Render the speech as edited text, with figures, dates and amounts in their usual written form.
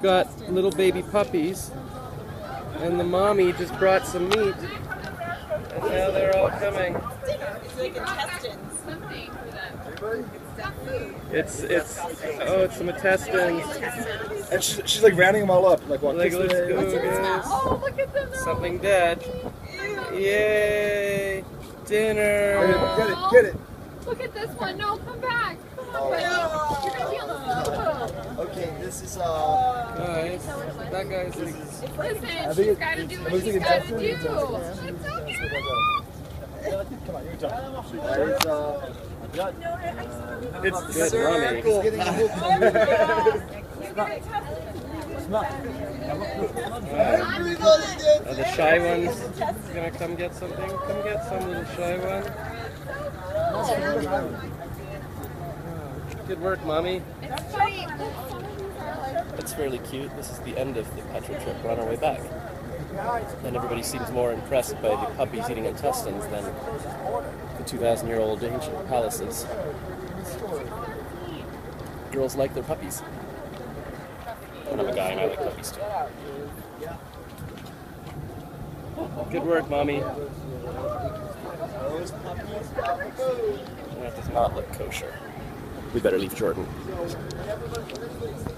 got little baby puppies, and the mommy just brought some meat, and now they're all coming. It's like intestines. It's some intestines. And she's like rounding them all up. Like, what? Like, let's go, guys. Oh, look at them. Something dead. Yay! Dinner. Get it. Look at this one. No, come back. Come on, buddy. You're gonna be on the sofa. Okay, this is Guys, that guy's like. Listen, she's gotta do what she's gotta do. It's okay. Come on, you're done. It's the Good, circle. Are the shy ones gonna come get something? Come get some, little shy one. Good work, mommy. It's fairly cute. This is the end of the Petra trip. We're on our way back. And everybody seems more impressed by the puppies eating intestines than the 2,000-year-old ancient palaces. Girls like their puppies. And I'm a guy and I like puppies too. Good work, mommy. That does not look kosher. We better leave Jordan.